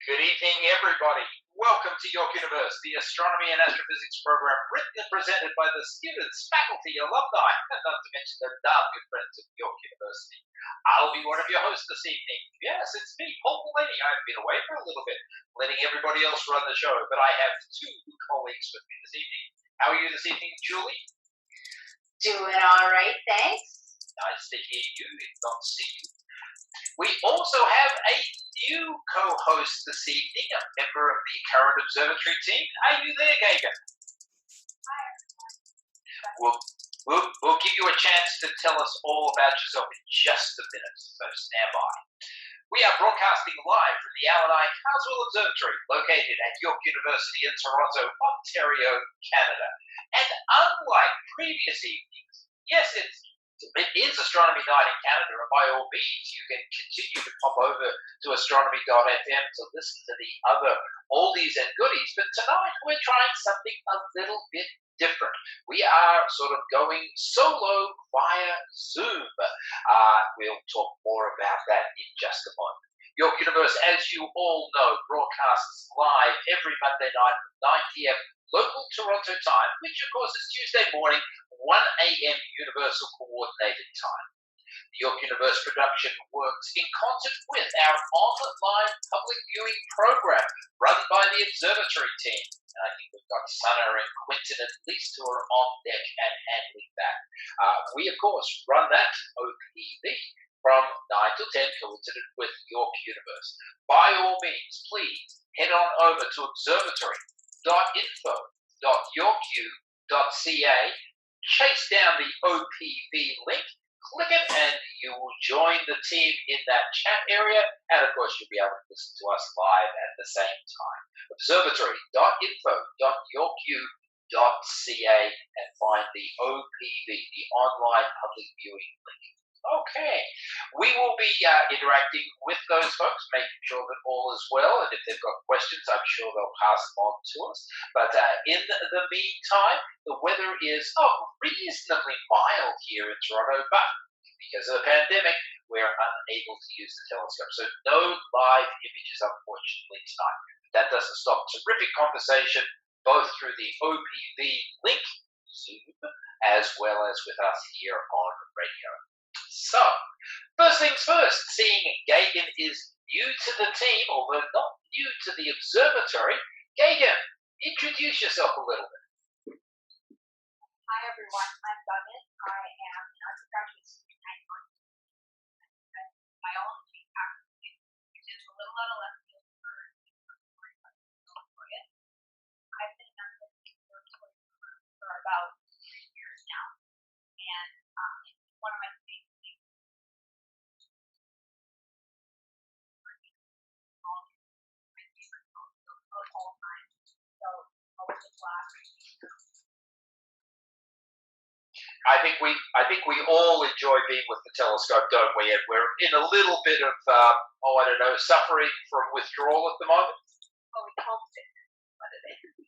Good evening, everybody. Welcome to York University, the Astronomy and Astrophysics program, written and presented by the students, faculty, alumni, and not to mention the darn good friends of York University. I'll be one of your hosts this evening. Yes, it's me, Paul Mullany. I've been away for a little bit, letting everybody else run the show, but I have two colleagues with me this evening. How are you this evening, Julie? Doing all right, thanks. Nice to hear you, if not see you. We also have a new co-host this evening, a member of the current observatory team. Are you there, Gagan? Hi. We'll give you a chance to tell us all about yourself in just a minute, so stand by. We are broadcasting live from the Alan I. Carswell Observatory, located at York University in Toronto, Ontario, Canada. And unlike previous evenings, yes, it is Astronomy Night in Canada, and by all means, you can continue to pop over to astronomy.fm to listen to the other oldies and goodies, but tonight we're trying something a little bit different. We are sort of going solo via Zoom. We'll talk more about that in just a moment. York University, as you all know, broadcasts live every Monday night from 9 p.m. local Toronto time, which of course is Tuesday morning, 1 a.m. Universal Coordinated Time. The York Universe production works in concert with our online public viewing program run by the observatory team. And I think we've got Sana and Quinton at least who are on deck and handling that. We, of course, run that OPV from 9 to 10, coincident with York Universe. By all means, please head on over to observatory.info.yorku.ca, chase down the OPV link, click it, and you will join the team in that chat area. And of course, you'll be able to listen to us live at the same time. Observatory.info.yorku.ca and find the OPV, the online public viewing link. Okay, we will be interacting with those folks, making sure that all is well, and if they've got questions, I'm sure they'll pass them on to us. But in the meantime, the weather is reasonably mild here in Toronto, but because of the pandemic, we're unable to use the telescope. So no live images, unfortunately, tonight. That doesn't stop terrific conversation, both through the OPV link, Zoom, as well as with us here on radio. So, first things first, seeing Gagan is new to the team, although not new to the observatory. Gagan, introduce yourself a little bit. Hi everyone, I'm Gagan. I am an undergraduate student at York University. My own faculty, which is a little out of left field for Victoria. I've been a member of the observatory for about 3 years now, and one of my all time. So always a blast. I think we all enjoy being with the telescope, don't we? And we're in a little bit of suffering from withdrawal at the moment. Oh, we hope it. What it is.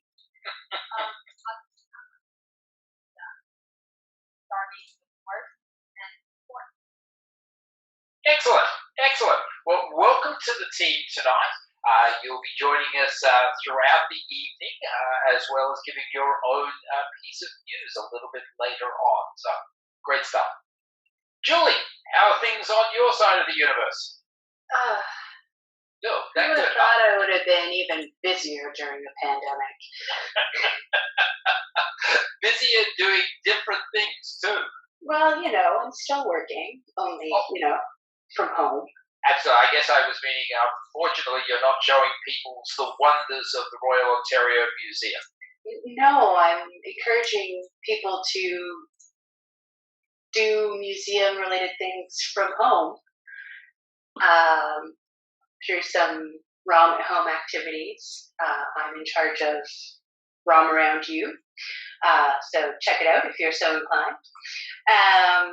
Excellent. Well, welcome to the team tonight. You'll be joining us throughout the evening, as well as giving your own piece of news a little bit later on. So, great stuff. Julie, how are things on your side of the universe? I would have thought I would have been even busier during the pandemic. Busier doing different things too. Well, I'm still working, only, from home. Absolutely. I guess I was meaning, fortunately, you're not showing people the wonders of the Royal Ontario Museum. No, I'm encouraging people to do museum-related things from home through some ROM at home activities. I'm in charge of ROM Around You, so check it out if you're so inclined.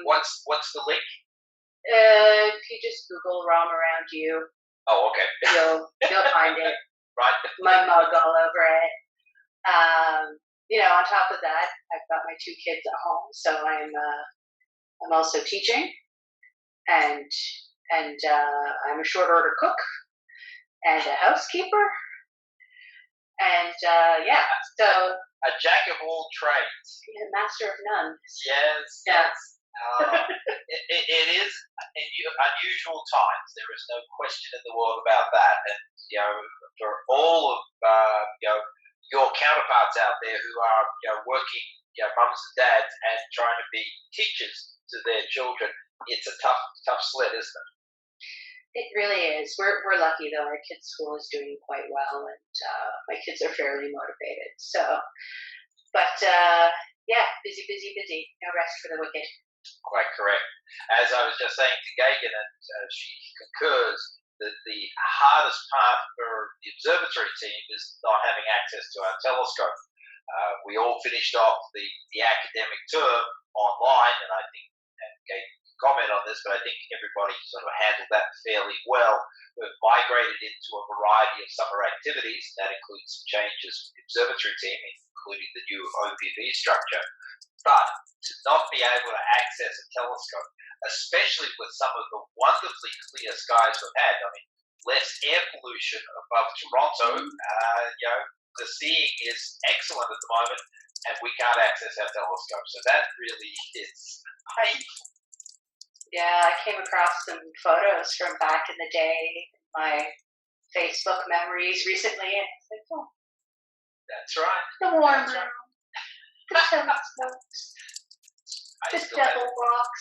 What's the link? If you just Google ROM Around You, okay, you'll find it. Right. My mug all over it. On top of that, I've got my 2 kids at home, so I'm also teaching, and I'm a short order cook, and a housekeeper. And so a jack of all trades. A master of none. Yes. Yes. It is unusual times. There is no question in the world about that. And for all of your counterparts out there who are working, mums and dads, and trying to be teachers to their children, it's a tough sled, isn't it? It really is. We're lucky though. Our kids' school is doing quite well, and my kids are fairly motivated. So, but busy. No rest for the wicked. Quite correct. As I was just saying to Gagan, and she concurs, that the hardest part for the observatory team is not having access to our telescope. We all finished off the academic term online, and I think, and Gagan can comment on this, but I think everybody sort of handled that fairly well. We've migrated into a variety of summer activities. That includes some changes for the observatory team, including the new OPV structure. But to not be able to access a telescope, especially with some of the wonderfully clear skies we've had, I mean, less air pollution above Toronto, the seeing is excellent at the moment, and we can't access our telescope. So that really is painful. Yeah, I came across some photos from back in the day, my Facebook memories recently, and I was like, oh. That's right. The warm room. The telescopes. The devil box.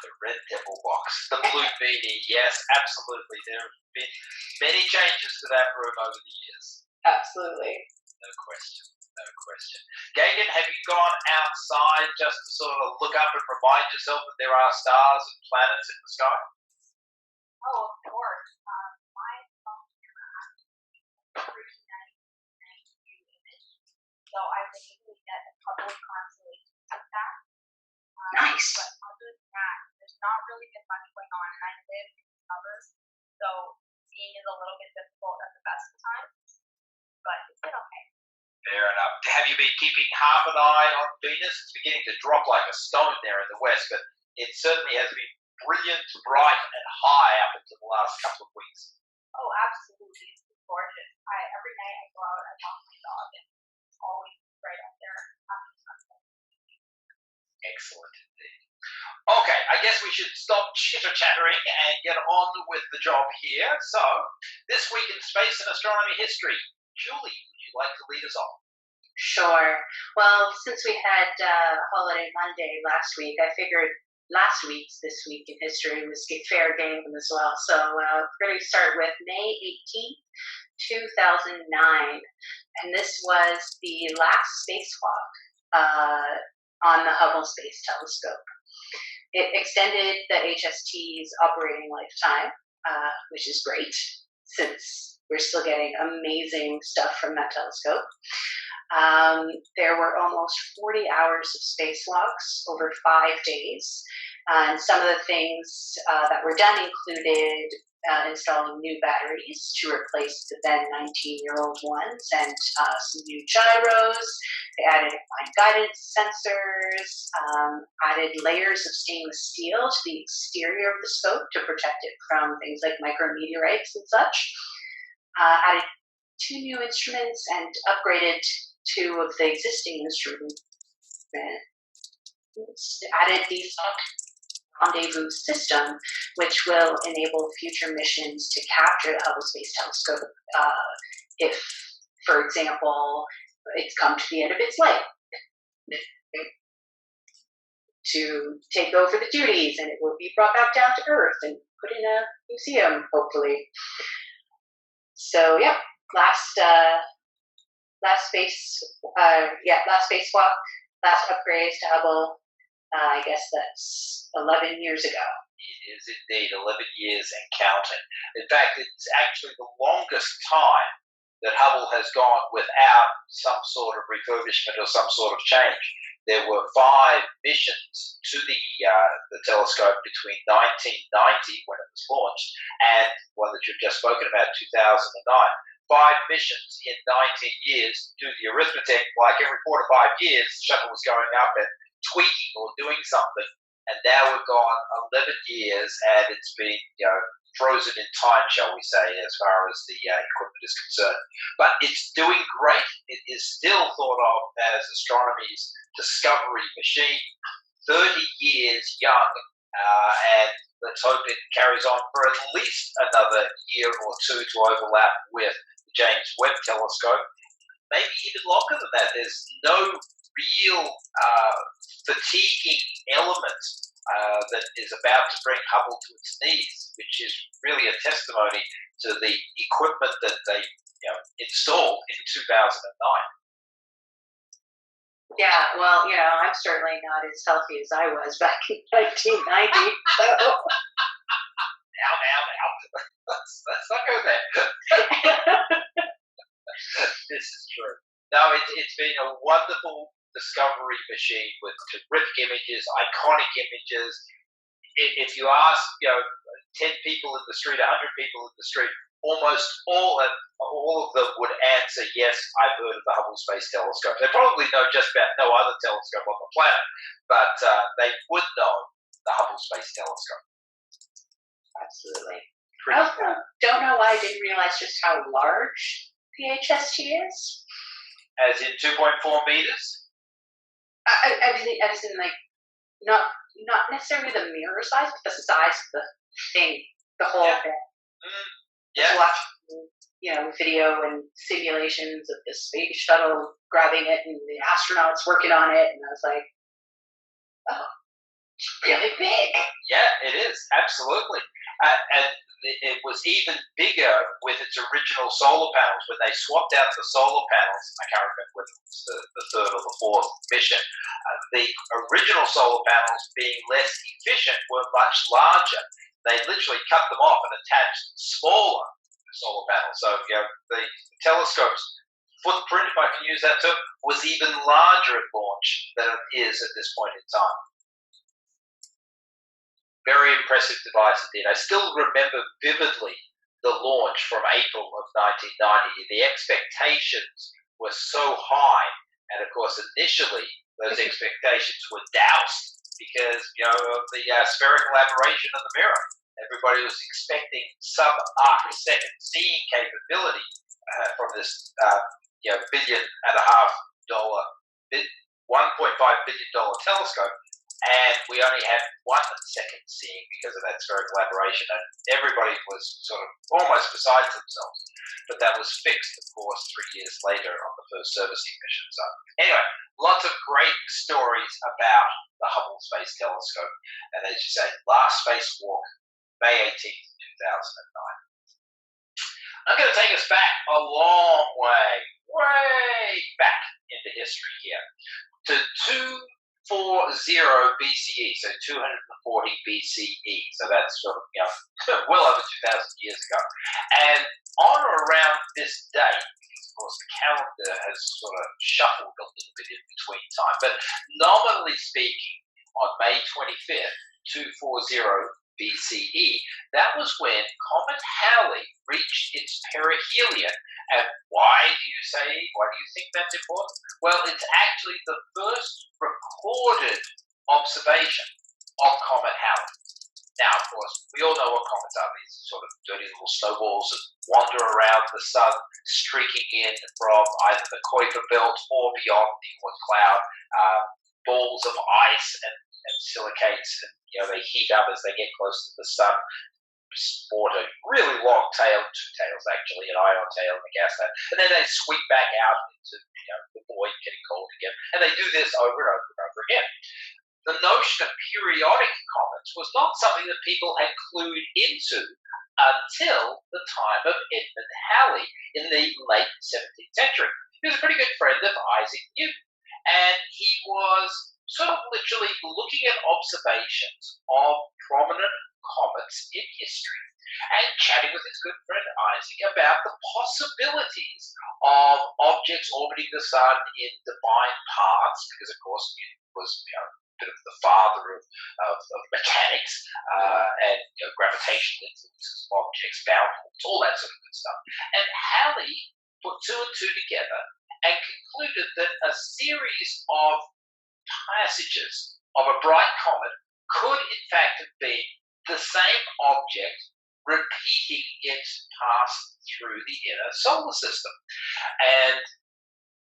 The red devil box. The blue beanie. Yes, absolutely. There have been many changes to that room over the years. Absolutely. No question. Gagan, have you gone outside just to sort of look up and remind yourself that there are stars and planets in the sky? Oh, of course. My phone camera actually a pretty nice view image. So I've been able to get a couple of constellations with that. Nice. But other than that, there's not really been much going on, and I live in the suburbs, so seeing is a little bit difficult at the best of times, but it's been okay. Fair enough. Have you been keeping half an eye on Venus? It's beginning to drop like a stone there in the west, but it certainly has been brilliant, bright, and high up until the last couple of weeks. Oh, absolutely. It's gorgeous. Every night I go out, I walk my dog, and it's always right up there after sunset. Excellent indeed. Okay, I guess we should stop chitter-chattering and get on with the job here. So, this week in space and astronomy history, Julie, would you like to lead us on? Sure. Well, since we had Holiday Monday last week, I figured this week in history was fair game as well. So we're going to start with May 18th, 2009. And this was the last spacewalk on the Hubble Space Telescope. It extended the HST's operating lifetime, which is great since we're still getting amazing stuff from that telescope. There were almost 40 hours of spacewalks over 5 days. And some of the things that were done included installing new batteries to replace the then 19-year-old ones and some new gyros. They added fine guidance sensors, added layers of stainless steel to the exterior of the scope to protect it from things like micrometeorites and such. Added 2 new instruments and upgraded 2 of the existing instruments. Added the rendezvous system, which will enable future missions to capture the Hubble Space Telescope if, for example, it's come to the end of its life, to take over the duties, and it will be brought back down to Earth and put in a museum, hopefully. So, yeah, last spacewalk, last upgrades to Hubble. I guess that's 11 years ago. It is indeed 11 years and counting. In fact, it's actually the longest time that Hubble has gone without some sort of refurbishment or some sort of change. There were 5 missions to the telescope between 1990, when it was launched, and one that you've just spoken about, 2009. 5 missions in 19 years. Do the arithmetic, like every 4 to 5 years, the shuttle was going up and tweaking or doing something, and now we've gone 11 years, and it's been frozen in time, shall we say, as far as the equipment is concerned. But it's doing great. It is still thought of as astronomy's discovery machine, 30 years young, and let's hope it carries on for at least another year or two to overlap with the James Webb Telescope. Maybe even longer than that. There's no real fatiguing element that is about to bring Hubble to its knees, which is really a testimony to the equipment that they installed in 2009. Yeah, well, I'm certainly not as healthy as I was back in 1990. So. Now. Let's not go there. This is true. No, it's been a wonderful discovery machine with terrific images, iconic images. If you ask, 10 people in the street, 100 people in the street, almost all of them would answer, yes, I've heard of the Hubble Space Telescope. They probably know just about no other telescope on the planet, but they would know the Hubble Space Telescope. Absolutely. I also don't know why I didn't realize just how large the HST is. As in 2.4 meters? I was in like, not necessarily the mirror size, but the size of the thing, the whole thing. Yeah. Watching, video and simulations of the space shuttle grabbing it and the astronauts working on it, and I was like, oh, it's really big. Yeah, it is, absolutely. And it was even bigger with its original solar panels. When they swapped out the solar panels, I can't remember whether it was the third or the fourth mission, the original solar panels, being less efficient, were much larger. They literally cut them off and attached smaller solar panels. So the telescope's footprint, if I can use that term, was even larger at launch than it is at this point in time. Very impressive device indeed. I still remember vividly the launch from April of 1990. The expectations were so high, and of course initially those expectations were doused because of the spherical aberration of the mirror. Everybody was expecting sub-arc second seeing capability from this $1.5 billion, $1.5 billion telescope. And we only had 1 second seeing because of that spherical aberration, and everybody was sort of almost beside themselves. But that was fixed, of course, 3 years later on the first servicing mission. So anyway, lots of great stories about the Hubble Space Telescope. And as you say, last spacewalk, May 18th, 2009. I'm going to take us back a long way back into history here to 240 BCE, so 240 BCE. So that's sort of well over 2,000 years ago. And on or around this date, because of course the calendar has sort of shuffled a little bit in between time, but nominally speaking, on May 25th, 240 BCE, that was when Comet Halley reached its perihelion. And why do you think that's important? Well, it's actually the first recorded observation of Comet Halley. Now, of course, we all know what comets are, these sort of dirty little snowballs that wander around the sun, streaking in from either the Kuiper belt or beyond the Oort cloud, balls of ice and silicates, and they heat up as they get close to the sun, sport a really long tail, 2 tails actually, an ion tail and a gas tail, and then they sweep back out into the void, getting cold again, and they do this over and over and over again. The notion of periodic comets was not something that people had clued into until the time of Edmund Halley in the late 17th century. He was a pretty good friend of Isaac Newton, and he was sort of literally looking at observations of prominent comets in history and chatting with his good friend Isaac about the possibilities of objects orbiting the sun in divine paths, because of course Newton was bit of the father of mechanics and gravitational influences of objects, bound, all that sort of good stuff. And Halley put 2 and 2 together and concluded that a series of passages of a bright comet could in fact have been the same object repeating its pass through the inner solar system. And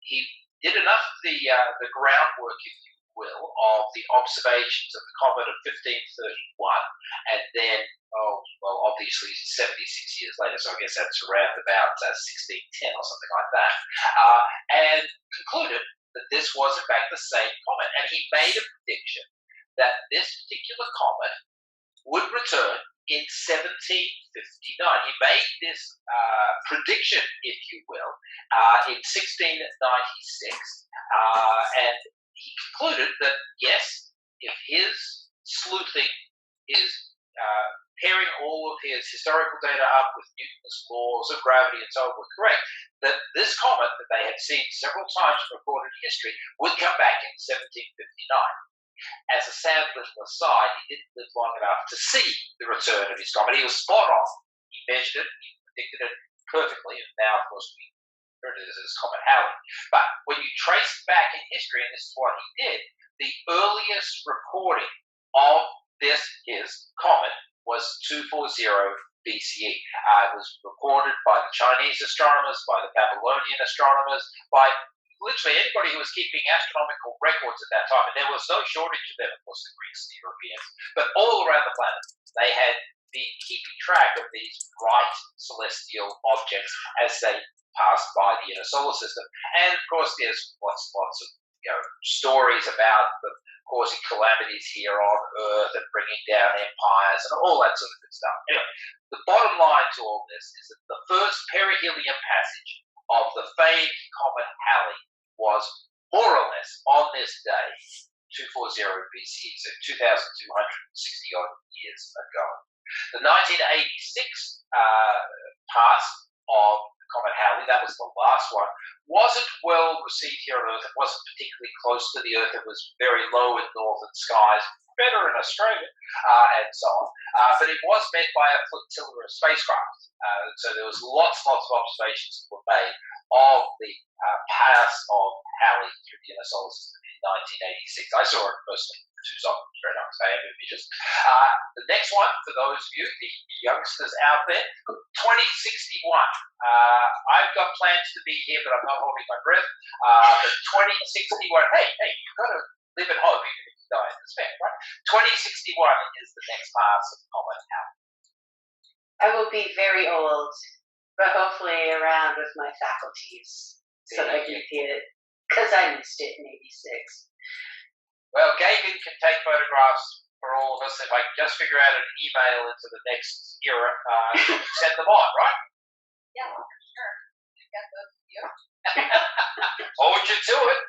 he did enough of the groundwork, if you will, of the observations of the comet of 1531, and then, obviously 76 years later, so I guess that's around about 1610 or something like that, and concluded that this was in fact the same comet. And he made a prediction that this particular comet would return in 1759. He made this prediction, if you will, in 1696, and he concluded that yes, if his sleuthing is pairing all of his historical data up with Newton's laws of gravity and so on were correct, that this comet that they had seen several times in recorded history would come back in 1759. As a sad little aside, he didn't live long enough to see the return of his comet. He was spot on. He measured it, he predicted it perfectly, and now, of course, we heard it as Comet Halley. But when you trace back in history, and this is what he did, the earliest recording of his comet was 240 BCE. It was recorded by the Chinese astronomers, by the Babylonian astronomers, by literally anybody who was keeping astronomical records at that time. And there was no shortage of them, of course, the Greeks, the Europeans, but all around the planet, they had been keeping track of these bright celestial objects as they passed by the inner solar system. And of course, there's lots of stories about them causing calamities here on Earth and bringing down empires and all that sort of good stuff. Anyway, the bottom line to all this is that the first perihelion passage of the famed comet Halley was more or less on this day, 240 BCE, so 2,260 odd years ago. The 1986 pass of Comet Halley, that was the last one, wasn't well received here on Earth. It wasn't particularly close to the Earth. It was very low in northern skies, better in Australia, and so on. But it was met by a flotilla of spacecraft. So there was lots of observations that were made of the pass of Halley through the inner solar system in 1986. I saw it personally. Tucson, very nice. I have images. The next one, for those of you, the youngsters out there, 2061. I've got plans to be here, but I'm not holding my breath. But 2061, hey, you've got to live at home even if you die in despair, right? 2061 is the next pass of Comet Halley. I will be very old, but hopefully around with my faculties so that I can see it, because I missed it in 86. Well, Gavin can take photographs for all of us. If I can just figure out an email into the next era, send them on, right? Yeah, sure. I got those to you. Hold you to it.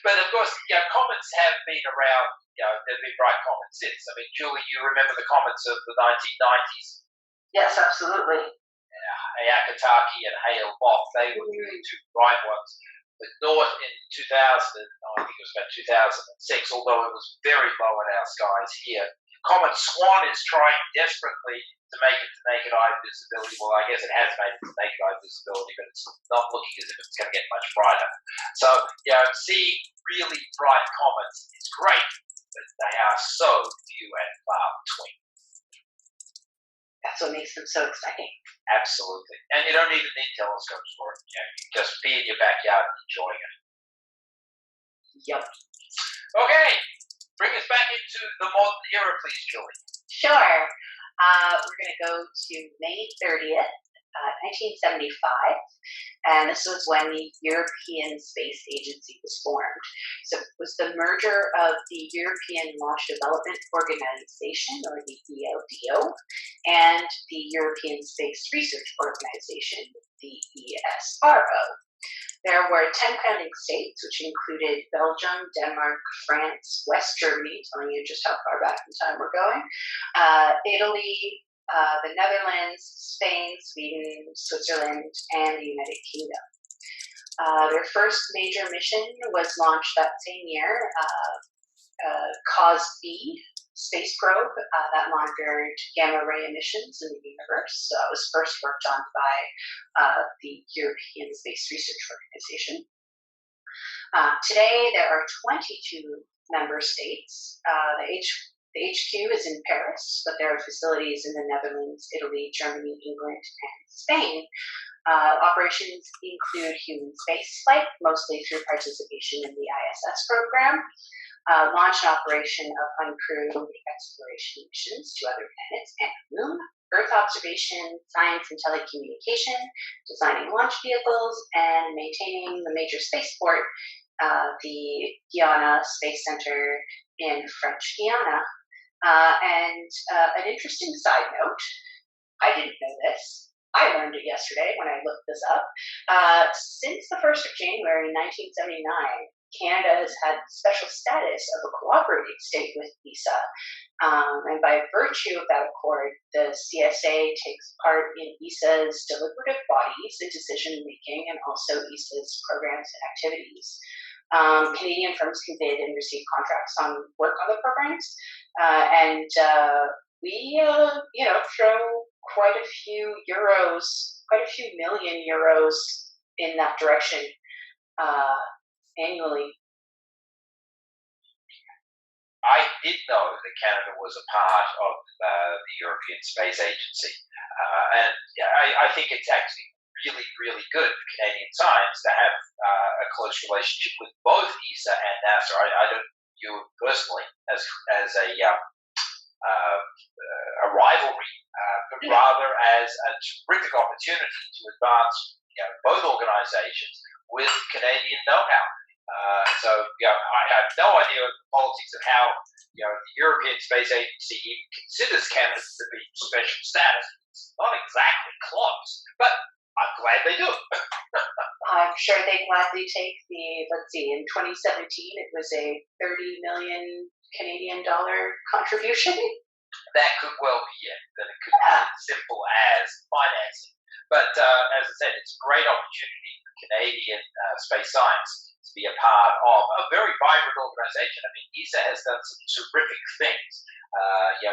But of course, comets have been around. They've been bright comets since. I mean, Julie, you remember the comets of the 1990s? Yes, absolutely. Hyakutake and Hale-Bopp. They were really two bright ones. But north in 2000, I think it was about 2006, although it was very low in our skies here. Comet Swan is trying desperately to make it to naked eye visibility. Well, I guess it has made it to naked eye visibility, but it's not looking as if it's going to get much brighter. So, seeing really bright comets is great, but they are so few and far between. That's what makes them so exciting. Absolutely. And you don't even need telescopes for it. You can just be in your backyard and enjoying it. Yep. Okay. Bring us back into the modern era, please, Julie. Sure. We're going to go to May 30th, 1975. And this was when the European Space Agency was formed. So it was the merger of the European Launch Development Organization, or the ELDO, and the European Space Research Organization, the ESRO. There were 10 founding states, which included Belgium, Denmark, France, West Germany, telling you just how far back in time we're going, Italy, the Netherlands, Spain, Sweden, Switzerland, and the United Kingdom. Their first major mission was launched that same year, COS-B space probe that monitored gamma ray emissions in the universe. So it was first worked on by the European Space Research Organization. Today, there are 22 member states. The HQ is in Paris, but there are facilities in the Netherlands, Italy, Germany, England, and Spain. Operations include human spaceflight, mostly through participation in the ISS program, launch and operation of uncrewed exploration missions to other planets and the moon, Earth observation, science and telecommunication, designing launch vehicles, and maintaining the major spaceport, the Guiana Space Center in French Guiana. And an interesting side note, I didn't know this. I learned it yesterday when I looked this up. Since the 1st of January 1979, Canada has had special status of a cooperating state with ESA. And by virtue of that accord, the CSA takes part in ESA's deliberative bodies in decision-making and also ESA's programs and activities. Canadian firms can bid and receive contracts on work on the programs. And we, throw quite a few million euros in that direction annually. I did know that Canada was a part of the European Space Agency. And I think it's actually really, really good for Canadian science to have a close relationship with both ESA and NASA. I don't view it personally as a rivalry, but rather as a terrific opportunity to advance both organizations with Canadian know-how. So I have no idea of the politics of how the European Space Agency even considers Canada to be special status. It's not exactly close, but I'm glad they do. I'm sure they gladly take let's see, in 2017 it was a 30 million Canadian dollar contribution. That could well be it. That it could be as simple as financing. But as I said, it's a great opportunity for Canadian space science to be a part of a very vibrant organization. I mean, ESA has done some terrific things.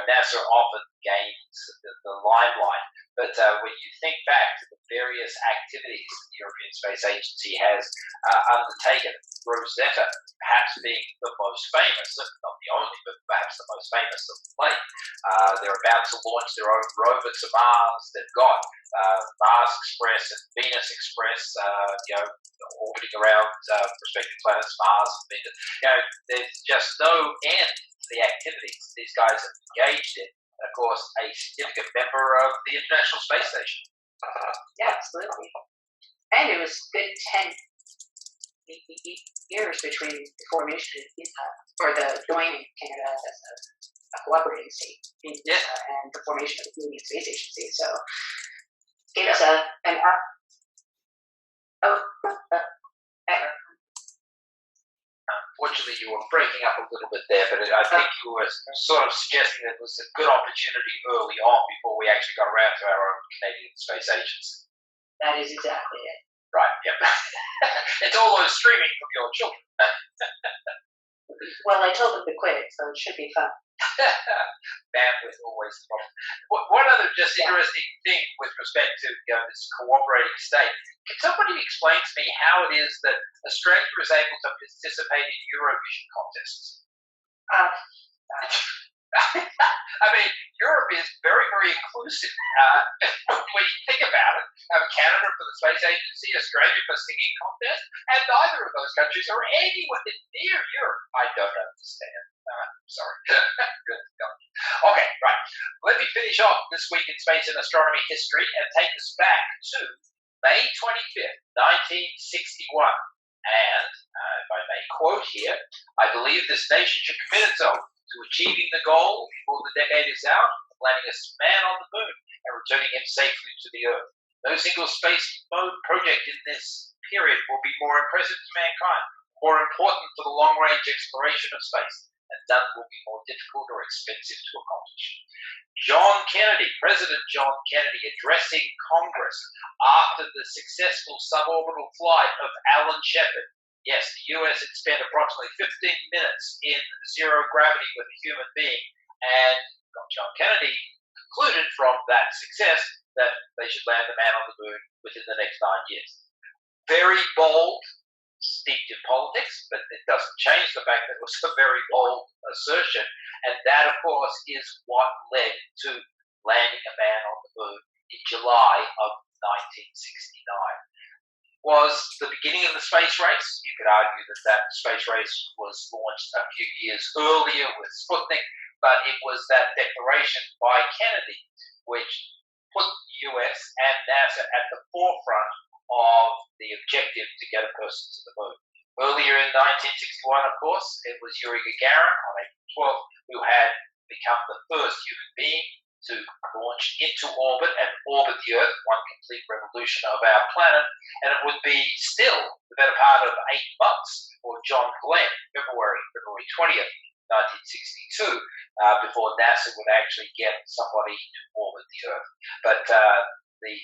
NASA often gains the limelight. But when you think back to the various activities the European Space Agency has undertaken, Rosetta perhaps being the most famous, not the only, but perhaps the most famous of late. They're about to launch their own rover to Mars. They've got Mars Express and Venus Express, orbiting around prospective planets, Mars and Venus. There's just no end to the activities these guys have engaged in. And of course, a significant member of the International Space Station. Yeah, absolutely. And it was good 10 years between the formation of ESA, or the joining Canada as a cooperating state in ESA and the formation of the Canadian Space Agency. So it was Unfortunately, you were breaking up a little bit there, but I think you were sort of suggesting that it was a good opportunity early on before we actually got around to our own Canadian Space Agency. That is exactly it. Right, yep. It's all those streaming from your children. Well, I told them to quit, so it should be fun. Bandwidth always the problem. One other just interesting thing with respect to this cooperating state, can somebody explain to me how it is that Australia is able to participate in Eurovision contests? I mean, Europe is very, very inclusive. When you think about it, Canada for the Space Agency, Australia for singing contest, and neither of those countries are anywhere near Europe. I don't understand. Sorry. Okay, right. Let me finish off this week in space and astronomy history and take us back to May 25th, 1961. And, if I may quote here, I believe this nation should commit itself to achieving the goal before the decade is out, of landing a man on the moon and returning him safely to the Earth. No single space mode project in this period will be more impressive to mankind, more important for the long-range exploration of space, and none will be more difficult or expensive to accomplish. President John Kennedy, addressing Congress after the successful suborbital flight of Alan Shepard. Yes, the US had spent approximately 15 minutes in zero gravity with a human being, and John Kennedy concluded from that success that they should land a man on the moon within the next 9 years. Very bold, steeped in politics, but it doesn't change the fact that it was a very bold assertion. And that, of course, is what led to landing a man on the moon in July of 1969. Was the beginning of the space race. You could argue that that space race was launched a few years earlier with Sputnik, but it was that declaration by Kennedy which put the US and NASA at the forefront of the objective to get a person to the moon. Earlier in 1961, of course, it was Yuri Gagarin on April 12th who had become the first human being to launch into orbit and orbit the Earth, one complete revolution of our planet, and it would be still the better part of 8 months before John Glenn, February 20th, 1962, before NASA would actually get somebody to orbit the Earth. But the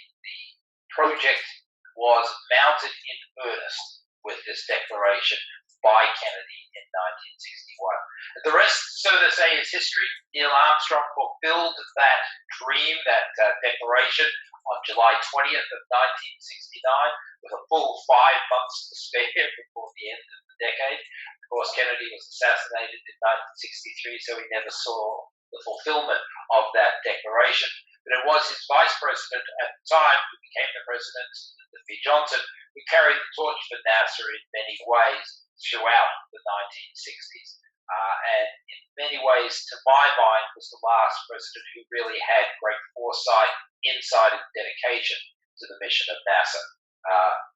project was mounted in earnest with this declaration by Kennedy in 1961. The rest, so to say, is history. Neil Armstrong fulfilled that dream, that declaration, on July 20th of 1969, with a full 5 months to spare before the end of the decade. Of course, Kennedy was assassinated in 1963, so he never saw the fulfillment of that declaration. But it was his vice president at the time, who became the president, Lyndon B. Johnson, who carried the torch for NASA in many ways throughout the 1960s. And in many ways, to my mind, was the last president who really had great foresight, insight, and dedication to the mission of NASA.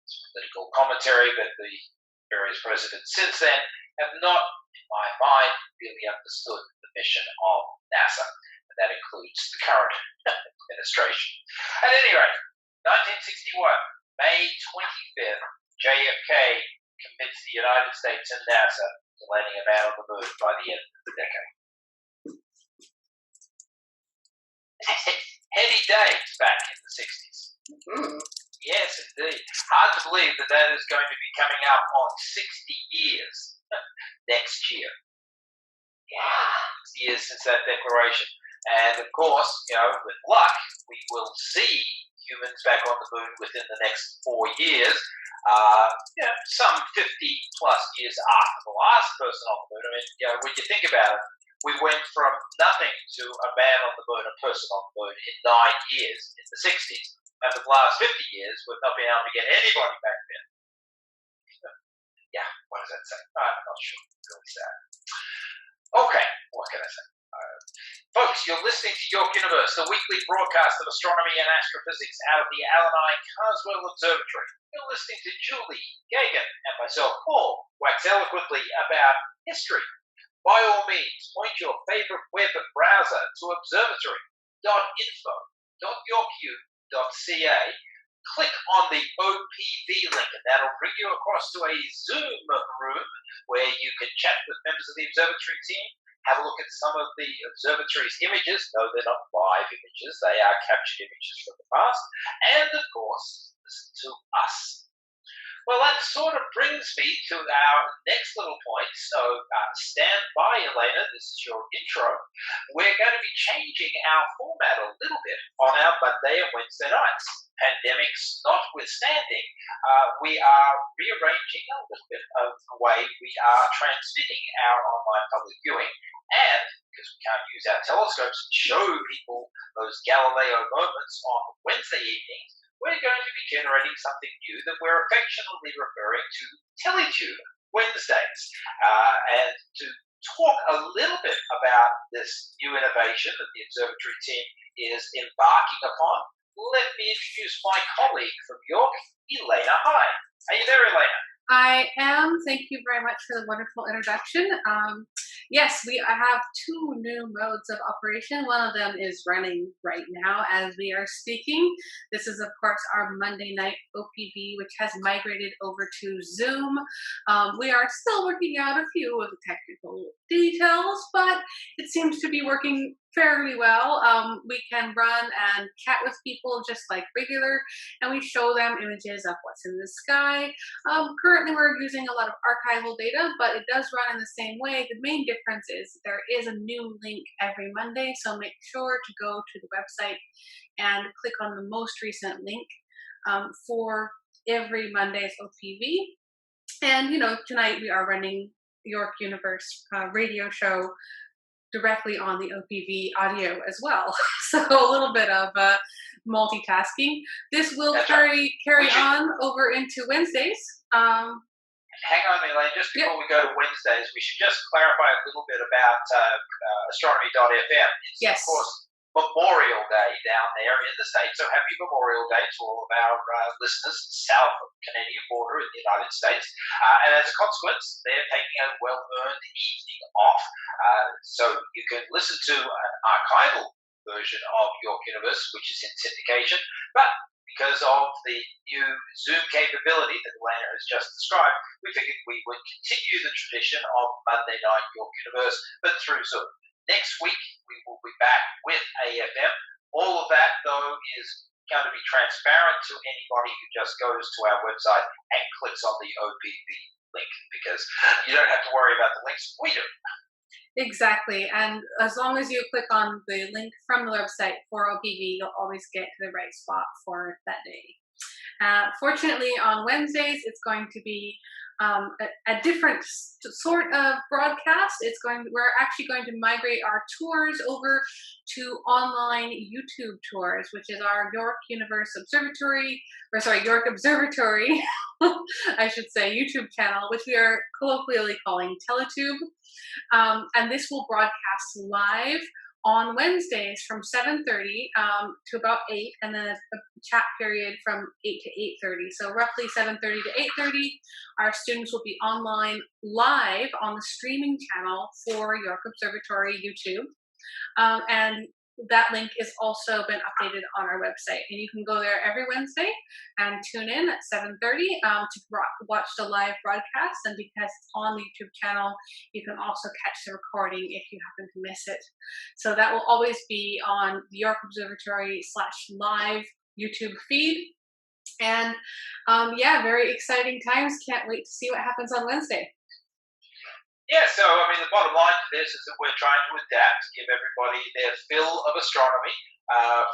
It's political commentary, but the various presidents since then have not, in my mind, really understood the mission of NASA. And that includes the current administration. At any rate, 1961, May 25th, JFK commits the United States and NASA to landing a man on the moon by the end of the decade. Heady days back in the 60s. Mm-hmm. Yes, indeed. Hard to believe that that is going to be coming up on 60 years next year. Yeah. 60 years since that declaration. And of course, with luck, we will see humans back on the moon within the next 4 years. Some 50 plus years after the last person on the moon. I mean, when you think about it, we went from nothing to a man on the moon, a person on the moon in 9 years in the 60s. And for the last 50 years, we've not been able to get anybody back then. Yeah, what does that say? I'm not sure. It's really sad. Okay, what can I say? Folks, you're listening to York Universe, the weekly broadcast of astronomy and astrophysics out of the Alan I. Carswell Observatory. You're listening to Julie, Gagan, and myself, Paul, wax eloquently about history. By all means, point your favorite web browser to observatory.info.yorku.ca. Click on the OPV link, and that'll bring you across to a Zoom room where you can chat with members of the observatory team, have a look at some of the observatory's images. No, they're not live images, they are captured images from the past, and of course, listen to us. Well, that sort of brings me to our next little point. So stand by, Elena. This is your intro. We're going to be changing our format a little bit on our Monday and Wednesday nights. Pandemics notwithstanding, we are rearranging a little bit of the way we are transmitting our online public viewing. And because we can't use our telescopes and show people those Galileo moments on Wednesday evenings, we're going to be generating something new that we're affectionately referring to Teletube Wednesdays. And to talk a little bit about this new innovation that the observatory team is embarking upon, let me introduce my colleague from York, Elena. Hi. Are you there, Elena? I am. Thank you very much for the wonderful introduction. Yes, I have 2 new modes of operation. One of them is running right now as we are speaking. This is, of course, our Monday night OPV, which has migrated over to Zoom. We are still working out a few of the technical details, but it seems to be working fairly well. We can run and chat with people just like regular, and we show them images of what's in the sky. Currently we're using a lot of archival data, but it does run in the same way. The main difference is there is a new link every Monday, so make sure to go to the website and click on the most recent link for every Monday's OPV. And tonight we are running York Universe radio show directly on the OPV audio as well. So a little bit of multitasking. This will carry on over into Wednesdays. Hang on, Elaine, just before we go to Wednesdays, we should just clarify a little bit about astronomy.fm. It's, of course, Memorial Day down there in the States, so happy Memorial Day to all of our listeners south of the Canadian border in the United States. And as a consequence, they're taking a well-earned evening off. So you can listen to an archival version of York Universe, which is in syndication, but because of the new Zoom capability that Elena has just described, we figured we would continue the tradition of Monday night York Universe, but through Zoom. Next week, we will be back with AFM. All of that, though, is going to be transparent to anybody who just goes to our website and clicks on the OPV link, because you don't have to worry about the links. We do. Exactly, and as long as you click on the link from the website for OPV, you'll always get to the right spot for that day. Fortunately, on Wednesdays, it's going to be a different sort of broadcast. We're actually going to migrate our tours over to online YouTube tours, which is our York Observatory, I should say, YouTube channel, which we are colloquially calling Teletube. And this will broadcast live on Wednesdays from 7:30 to about 8, and then a chat period from 8 to 8:30. So roughly 7:30 to 8:30, our students will be online live on the streaming channel for York Observatory YouTube. And that link has also been updated on our website, and you can go there every Wednesday and tune in at 7:30 to watch the live broadcast. And because it's on the YouTube channel, you can also catch the recording if you happen to miss it. So that will always be on the York Observatory /live YouTube feed. And very exciting times. Can't wait to see what happens on Wednesday. Yeah, so I mean, the bottom line to this is that we're trying to adapt, give everybody their fill of astronomy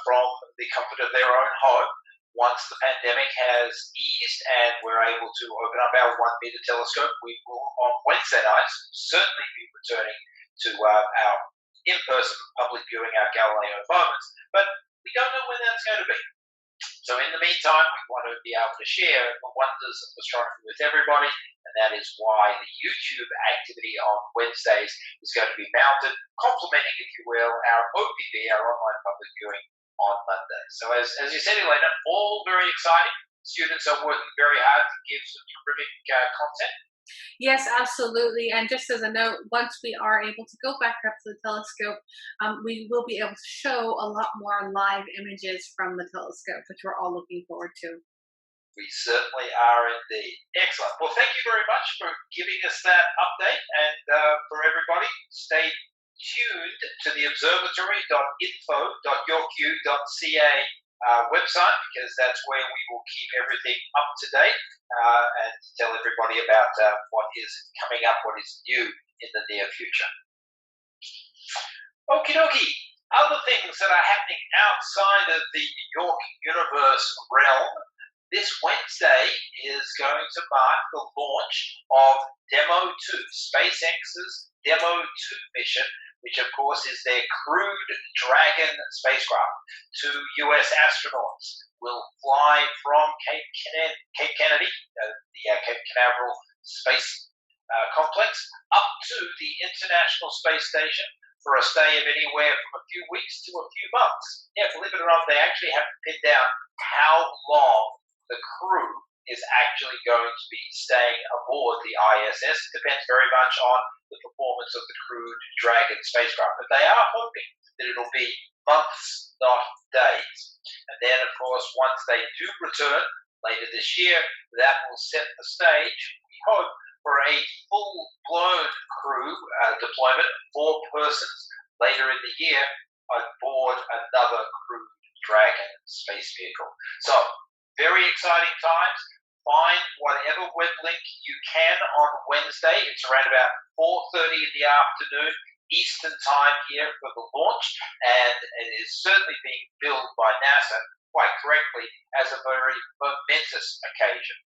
from the comfort of their own home. Once the pandemic has eased and we're able to open up our 1-meter telescope, we will, on Wednesday nights, certainly be returning to our in-person public viewing, our Galileo moments, but we don't know when that's going to be. So in the meantime, we want to be able to share the wonders of astronomy with everybody, and that is why the YouTube activity on Wednesdays is going to be mounted, complementing, if you will, our OPV, our online public viewing, on Monday. So as you said, Elena, all very exciting. Students are working very hard to give some terrific content. Yes, absolutely. And just as a note, once we are able to go back up to the telescope, we will be able to show a lot more live images from the telescope, which we're all looking forward to. We certainly are indeed. Excellent. Well, thank you very much for giving us that update. And for everybody, stay tuned to the observatory.info.yorku.ca website, because that's where we will keep everything up to date and tell everybody about what is coming up, what is new in the near future. Okie dokie. Other things that are happening outside of the York Universe realm. This Wednesday is going to mark the launch of Demo 2, SpaceX's Demo 2 mission, which of course is their crewed Dragon spacecraft. 2 US astronauts will fly from Cape Kennedy, the Cape Canaveral Space Complex, up to the International Space Station for a stay of anywhere from a few weeks to a few months. Yeah, believe it or not, they actually haven't pinned down how long the crew is actually going to be staying aboard the ISS. It depends very much on the performance of the crewed Dragon spacecraft, but they are hoping that it'll be months, not days. And then, of course, once they do return later this year, that will set the stage, we hope, for a full-blown crew deployment, 4 persons later in the year aboard another crewed Dragon space vehicle. So, very exciting times. Find whatever web link you can on Wednesday. It's around about 4:30 in the afternoon Eastern time here for the launch, and it is certainly being billed by NASA quite correctly as a very momentous occasion.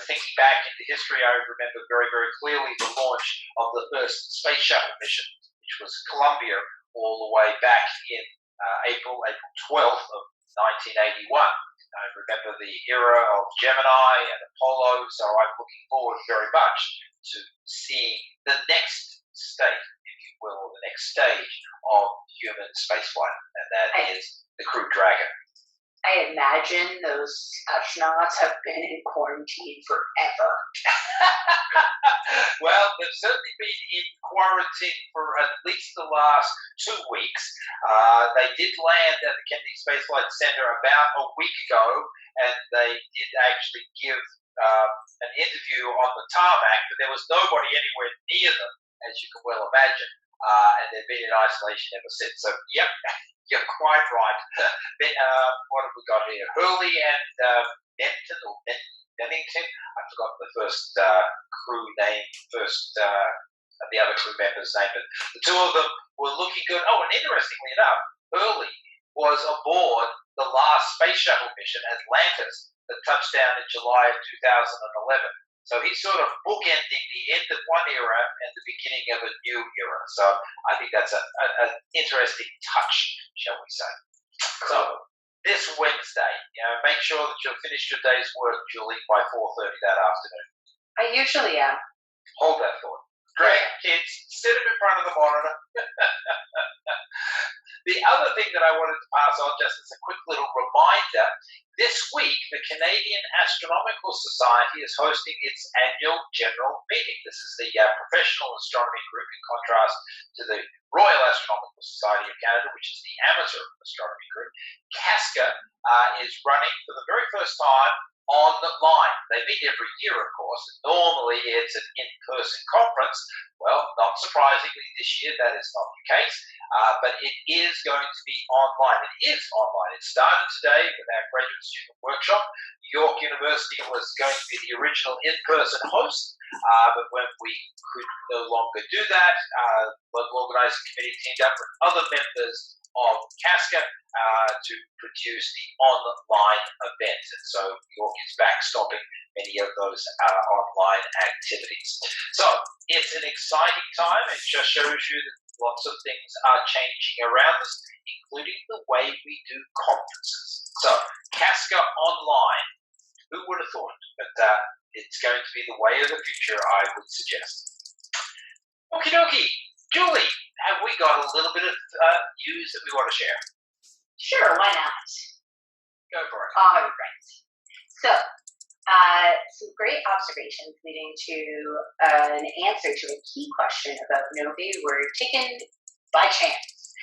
Thinking back into history, I remember very, very clearly the launch of the first space shuttle mission, which was Columbia all the way back in April 12th of 1981. I remember the era of Gemini and Apollo, so I'm looking forward very much to seeing the next state, if you will, or the next stage of human spaceflight, and that is the Crew Dragon. I imagine those astronauts have been in quarantine forever. Well, they've certainly been in quarantine for at least the last 2 weeks. They did land at the Kennedy Space Flight Center about a week ago, and they did actually give an interview on the tarmac, but there was nobody anywhere near them, as you can well imagine, and they've been in isolation ever since. So, yep. You're quite right. What have we got here? Hurley and Bennington. I forgot the first crew name, the other crew member's name, but the two of them were looking good. Oh, and interestingly enough, Hurley was aboard the last space shuttle mission, Atlantis, that touched down in July of 2011. So he's sort of bookending the end of one era and the beginning of a new era. So I think that's an interesting touch, shall we say. So this Wednesday, make sure that you've finished your day's work, Julie, by 4:30 that afternoon. I usually am. Hold that thought. Great, kids, sit them in front of the monitor. The other thing that I wanted to pass on, just as a quick little reminder, this week the Canadian Astronomical Society is hosting its annual general meeting. This is the professional astronomy group, in contrast to the Royal Astronomical Society of Canada, which is the amateur astronomy group. CASCA is running for the very first time online. They meet every year, of course. Normally it's an in-person conference. Well, not surprisingly, this year that is not the case, but it is going to be online. It is online. It started today with our graduate student workshop. York University was going to be the original in-person host, but when we could no longer do that, the local organising committee teamed up with other members of CASCA to produce the online event. And so York is backstopping many of those online activities. So it's an exciting time. It just shows you that lots of things are changing around us, including the way we do conferences. So CASCA online, who would have thought? But it's going to be the way of the future, I would suggest. Okie dokie. Julie, have we got a little bit of news that we want to share? Sure, why not? Go for it. All right. So, some great observations leading to an answer to a key question about novae were taken by chance.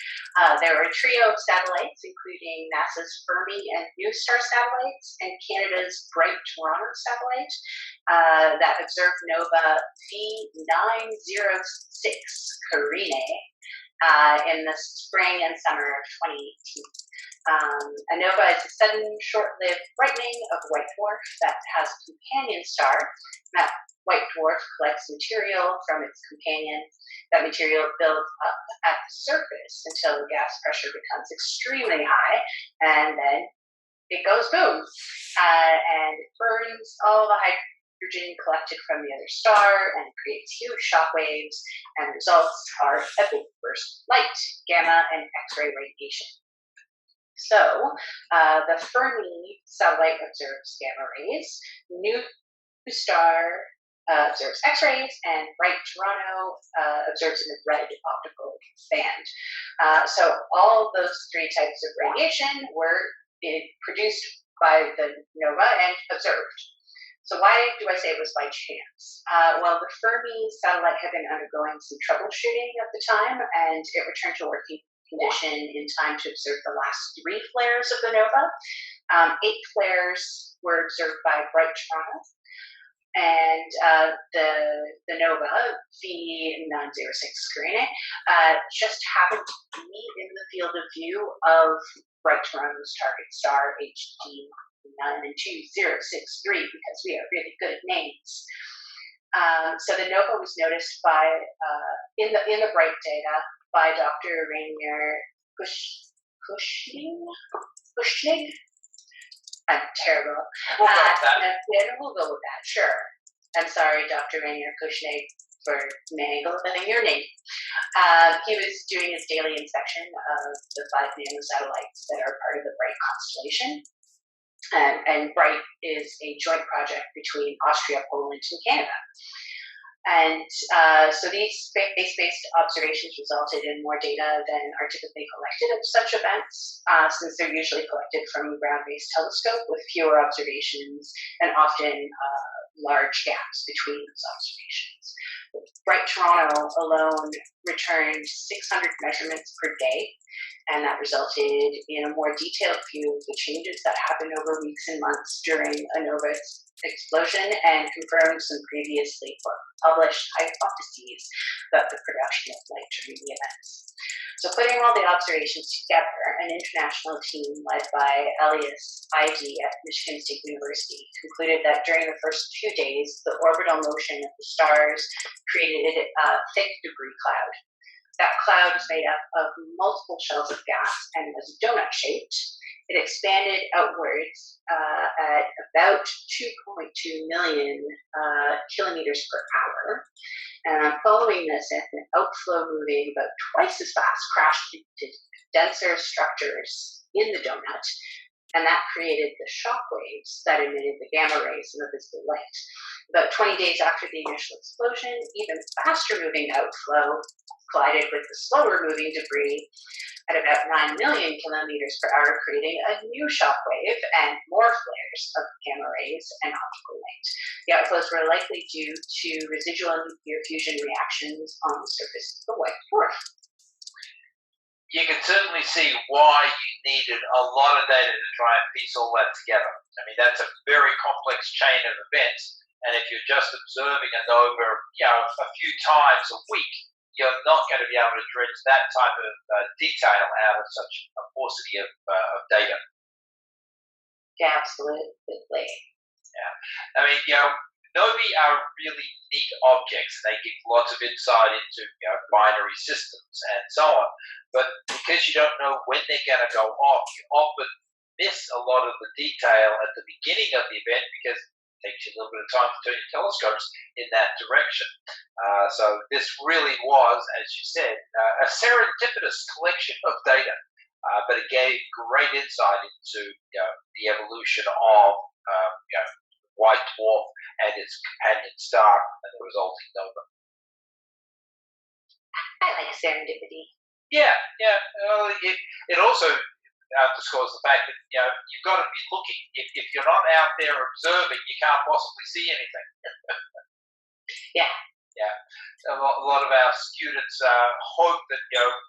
There were a trio of satellites, including NASA's Fermi and New Star satellites and Canada's Bright Toronto satellite, that observed nova V906 Carinae in the spring and summer of 2018. A nova is a sudden, short-lived brightening of a white dwarf that has a companion star. That white dwarf collects material from its companion. That material builds up at the surface until the gas pressure becomes extremely high, and then it goes boom, and it burns all the hydrogen collected from the other star, and it creates huge shock waves, and the results are a big burst of light, gamma, and X-ray radiation. So, the Fermi satellite observes gamma rays, New Star observes X-rays, and Bright Toronto observes in the red optical band. So all those three types of radiation were produced by the nova and observed. So why do I say it was by chance? Well, the Fermi satellite had been undergoing some troubleshooting at the time, and it returned to working condition in time to observe the last 3 flares of the nova. 8 flares were observed by Bright Toronto, and the nova, V906 Carinae, just happened to be in the field of view of Bright Toronto's target star, HD 92063, because we are really good at names. So the nova was noticed by in the Bright data by Dr. Rainier Kushnig. I'm terrible. We'll go with that. Yeah, we'll go with that, sure. I'm sorry, Dr. Rainier Kushnig. for Mangle, your name. He was doing his daily inspection of the 5 nanosatellites that are part of the BRIGHT constellation. And BRIGHT is a joint project between Austria, Poland, and Canada. And so these base-based observations resulted in more data than are typically collected of such events, since they're usually collected from a ground-based telescope with fewer observations and often large gaps between those observations. BRIGHT Toronto alone returned 600 measurements per day, and that resulted in a more detailed view of the changes that happened over weeks and months during a nova explosion, and confirmed some previously published hypotheses about the production of light during the events. So putting all the observations together, an international team led by Elias ID at Michigan State University concluded that during the first 2 days, the orbital motion of the stars created a thick debris cloud. That cloud was made up of multiple shells of gas and was donut-shaped. It expanded outwards at about 2.2 million kilometers per hour. And following this, an outflow moving about twice as fast crashed into denser structures in the donut, and that created the shock waves that emitted the gamma rays in the visible light. About 20 days after the initial explosion, even faster moving outflow collided with the slower moving debris at about 9 million kilometers per hour, creating a new shock wave and more flares of gamma rays and optical light. The outflows were likely due to residual nuclear fusion reactions on the surface of the white dwarf. You can certainly see why you needed a lot of data to try and piece all that together. I mean, that's a very complex chain of events, and if you're just observing a nova, a few times a week, you're not going to be able to dredge that type of detail out of such a paucity of data. Yeah, absolutely. Yeah. I mean, novae are really neat objects, and they give lots of insight into binary systems and so on. But because you don't know when they're going to go off, you often miss a lot of the detail at the beginning of the event because it takes you a little bit of time to turn your telescopes in that direction. So this really was, as you said, a serendipitous collection of data, but it gave great insight into the evolution of white dwarf and its companion star and the resulting nova. I like serendipity. Yeah. It also underscores the fact that you've got to be looking. If you're not out there observing, you can't possibly see anything. Yeah. A lot of our students hope that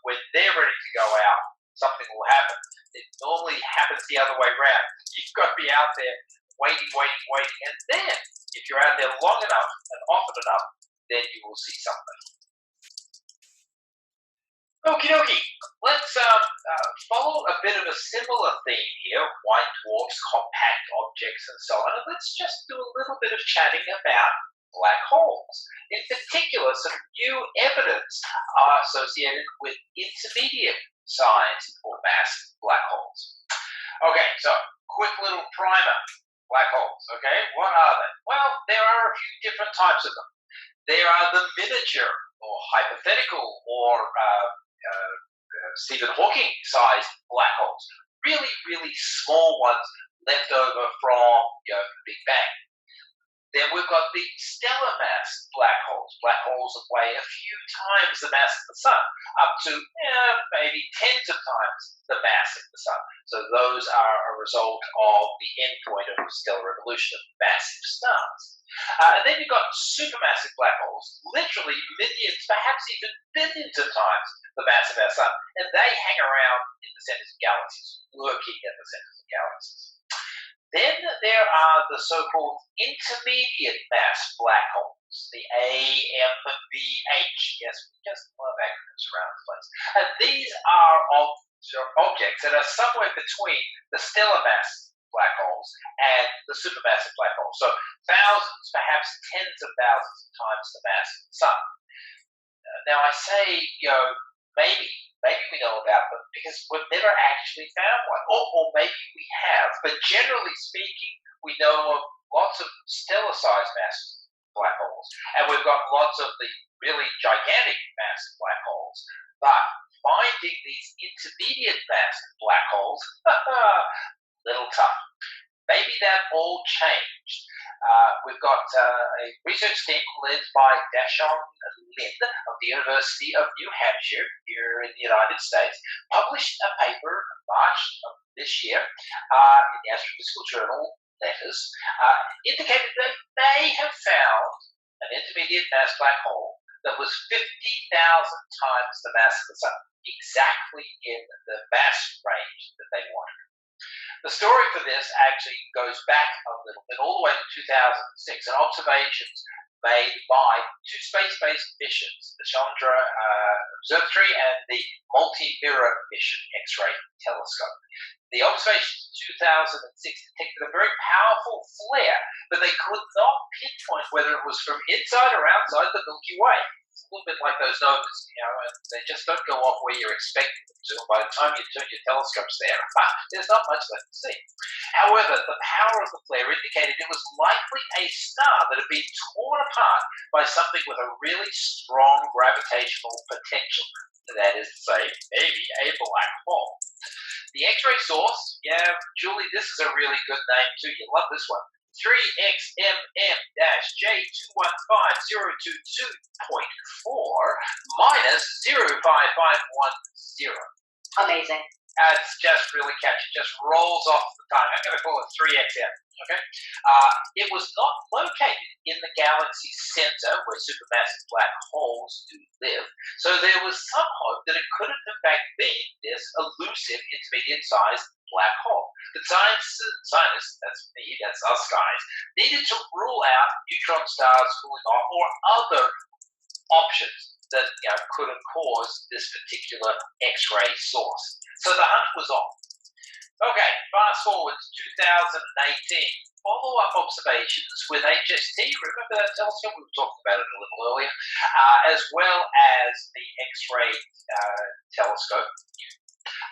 when they're ready to go out, something will happen. It normally happens the other way around. You've got to be out there waiting, and then if you're out there long enough and often enough, then you will see something. Okie dokie, let's follow a bit of a similar theme here, white dwarfs, compact objects and so on, and let's just do a little bit of chatting about black holes. In particular, some new evidence associated with intermediate sized or mass black holes. Okay, so quick little primer. Black holes, okay? What are they? Well, there are a few different types of them. There are the miniature or hypothetical or Stephen Hawking sized black holes. Really, really small ones left over from the Big Bang. Then we've got the stellar mass black holes that weigh a few times the mass of the sun, up to maybe tens of times the mass of the sun. So those are a result of the endpoint of stellar evolution of massive stars. And then you've got supermassive black holes, literally millions, perhaps even billions of times the mass of our sun, and they hang around in the centers of galaxies, lurking at the centers of galaxies. Then there are the so-called intermediate mass black holes, the AMBH. Yes, we just love acronyms around the place. And these are objects that are somewhere between the stellar mass black holes and the supermassive black holes. So thousands, perhaps tens of thousands of times the mass of the sun. Now I say, maybe we know about them because we've never actually found one, or maybe we have, but generally speaking, we know of lots of stellar-sized mass black holes. And we've got lots of the really gigantic massive black holes. But finding these intermediate massive black holes, little tough. Maybe that all changed. We've got a research team led by Dashon Lin of the University of New Hampshire here in the United States, published a paper in March of this year in the Astrophysical Journal Letters, indicated they may have found an intermediate mass black hole that was 50,000 times the mass of the Sun, exactly in the mass range that they wanted. The story for this actually goes back a little bit, all the way to 2006, and observations made by two space-based missions, the Chandra Observatory and the Multi-Mirror Mission X-ray Telescope. The observations in 2006 detected a very powerful flare, but they could not pinpoint whether it was from inside or outside the Milky Way. It's a little bit like those novas, and they just don't go off where you're expecting them to. By the time you turn your telescopes there, there's not much left to see. However, the power of the flare indicated it was likely a star that had been torn apart by something with a really strong gravitational potential. That is to say, maybe a black hole. The X-ray source, Julie, this is a really good name too. You love this one. 3XMM-J215.022.4 minus 05510. Amazing. It's just really catchy. It just rolls off the tongue. I'm going to call it 3XM. Okay. It was not located in the galaxy's center where supermassive black holes do live, so there was some hope that it could have in fact been this elusive intermediate-sized black hole. But scientists, that's me, that's us guys, needed to rule out neutron stars cooling off or other options that could have caused this particular X-ray source. So the hunt was on. Okay, fast forward to 2018. Follow-up observations with HST, remember that telescope? We talked about it a little earlier, as well as the X-ray telescope.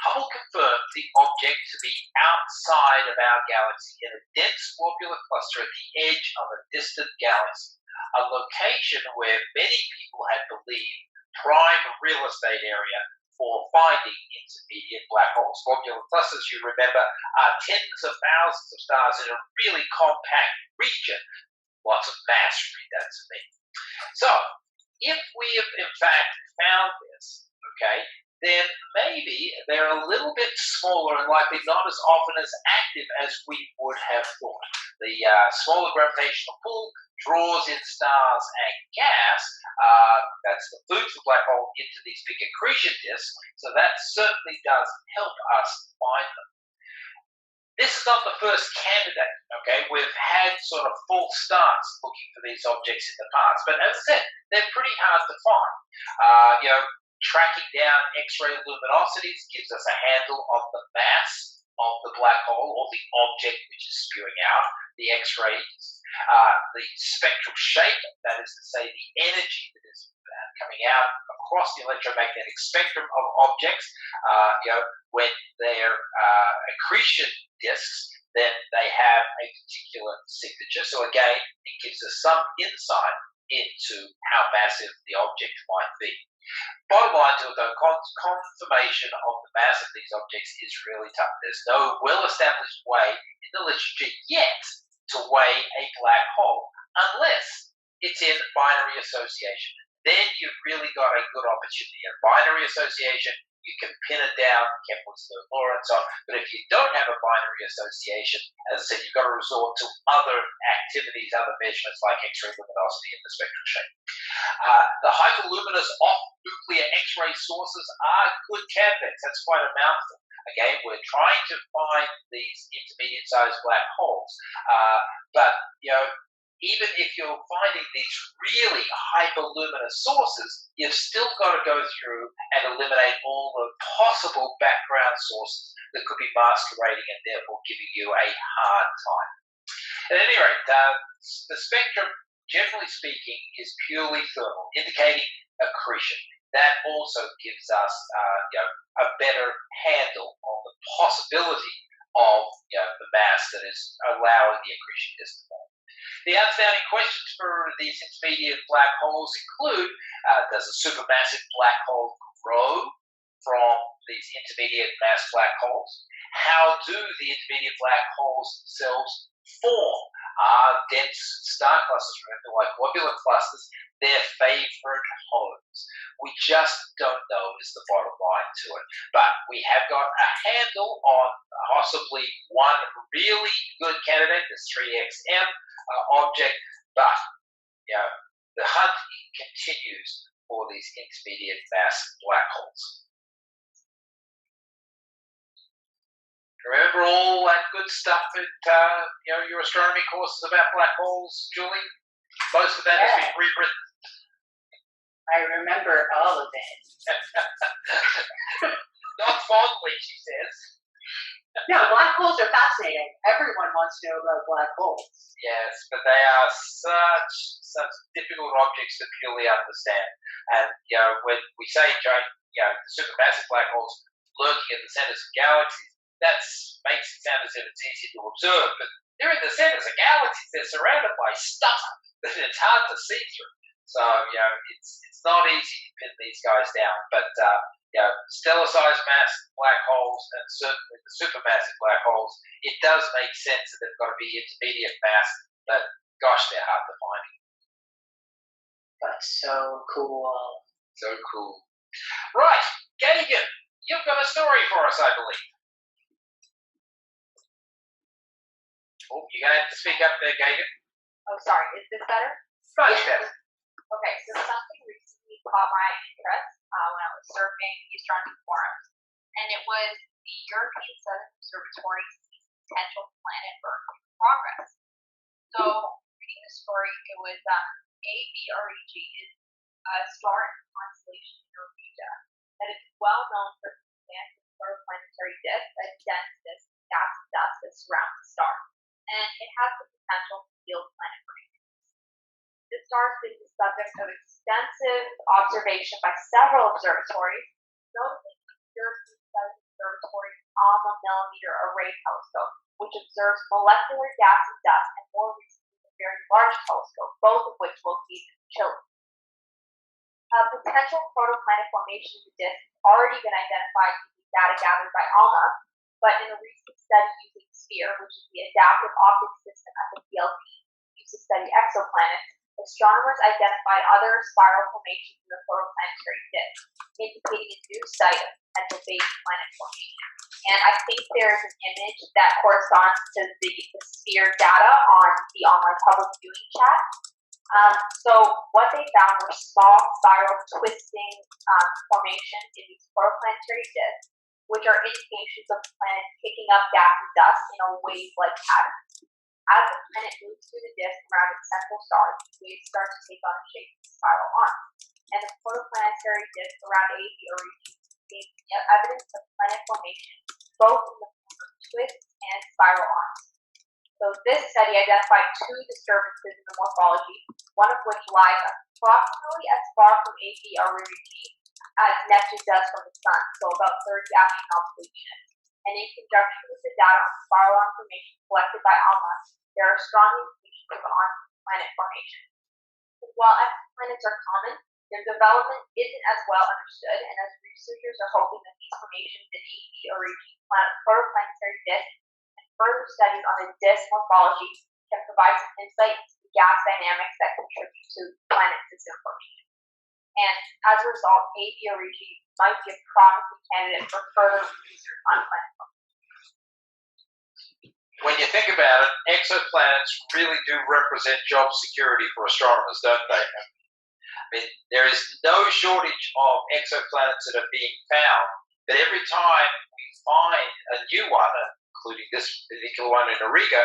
Hubble confirmed the object to be outside of our galaxy in a dense globular cluster at the edge of a distant galaxy, a location where many people had believed prime real estate area for finding intermediate black holes. Globular clusters, you remember, are tens of thousands of stars in a really compact region. Lots of mass, read that to me. So, if we have in fact found this, okay, then maybe they're a little bit smaller and likely not as often as active as we would have thought. The smaller gravitational pull draws in stars and gas, that's the food for the black hole, into these big accretion disks, so that certainly does help us find them. This is not the first candidate, okay? We've had sort of false starts looking for these objects in the past, but as I said, they're pretty hard to find. Tracking down X-ray luminosities gives us a handle on the mass of the black hole, or the object which is spewing out the X-rays, the spectral shape, that is to say the energy that is coming out across the electromagnetic spectrum of objects. When they're accretion disks, then they have a particular signature. So again, it gives us some insight into how massive the object might be. Bottom line to it though, confirmation of the mass of these objects is really tough. There's no well-established way in the literature yet to weigh a black hole, unless it's in binary association. Then you've really got a good opportunity. In binary association, you can pin it down, Kepler's third law and so on. But if you don't have a binary association, as I said, you've got to resort to other activities, other measurements like X-ray luminosity and the spectral shape. The hyperluminous off-nuclear X-ray sources are good candidates. That's quite a mouthful. Again, we're trying to find these intermediate-sized black holes. But even if you're finding these really hyperluminous sources, you've still got to go through and eliminate all the possible background sources that could be masquerading and therefore giving you a hard time. At any rate, the spectrum, generally speaking, is purely thermal, indicating accretion. That also gives us a better handle on the possibility of the mass that is allowing the accretion disk to form. The outstanding questions for these intermediate black holes include, does a supermassive black hole grow from these intermediate mass black holes? How do the intermediate black holes themselves form? Are dense star clusters, remember, like globular clusters, their favorite homes? We just don't know is the bottom line to it. But we have got a handle on possibly one really good candidate, this 3XM object, but the hunt continues for these intermediate mass black holes. Remember all that good stuff at your astronomy courses about black holes, Julie? Most of that has been rewritten. I remember all of it. Not fondly, she says. No, black holes are fascinating. Everyone wants to know about black holes. Yes, but they are such difficult objects to purely understand. And when we say giant, supermassive black holes lurking at the centers of galaxies, that makes it sound as if it's easy to observe, but they're in the centers of galaxies. They're surrounded by stuff that it's hard to see through. So it's not easy to pin these guys down. But stellar-sized mass black holes and certainly the supermassive black holes, it does make sense that they've got to be intermediate mass. But gosh, they're hard to find. But so cool. So cool. Right, Gagan, you've got a story for us, I believe. Oh, you're going to have to speak up there, Gagan. Oh, sorry. Is this better? Much better. Okay, so something recently caught my interest when I was surfing the astronomy forums, and it was the European Southern Observatory sees potential planet Earth in progress. So, reading the story, it was ABREG is a star in the constellation in Norwegia that is well known for its expansive protoplanetary disk, a dense disk of gas and dust that surrounds the star, and it has the potential to yield planetary. The star has been the subject of extensive observation by several observatories, notably the European Southern Observatory's ALMA millimeter array telescope, which observes molecular gas and dust, and more recently the Very Large Telescope, both of which located in Chile. Potential protoplanet formation in the disk has already been identified using data gathered by ALMA, but in a recent study using SPHERE, which is the adaptive optics system at the VLT used to study exoplanets, astronomers identified other spiral formations in the protoplanetary disk, indicating a new site of potential baby planet formation. And I think there is an image that corresponds to the SPHERE data on the online public viewing chat. So what they found were small spiral twisting formations in these protoplanetary disks, which are indications of the planet picking up gas and dust in a wave-like pattern. As the planet moves through the disk around its central star, these waves start to take on a shape of spiral arms, and the protoplanetary disk around ABREG contains evidence of planet formation, both in the form of twists and spiral arms. So this study identified two disturbances in the morphology, one of which lies approximately as far from ABREG as Neptune does from the Sun, so about 30 astronomical units. And in conjunction with the data on spiral arm formation collected by ALMA, there are strong indications of on-planet formation. While exoplanets are common, their development isn't as well understood, and as researchers are hoping that these formations in ABREG protoplanetary disk and further studies on the disk morphology can provide some insight into the gas dynamics that contribute to planet system formation. And as a result, ABREG might be a promising candidate for further research on planet formation. When you think about it, exoplanets really do represent job security for astronomers, don't they? I mean, there is no shortage of exoplanets that are being found, but every time we find a new one, including this particular one in Auriga,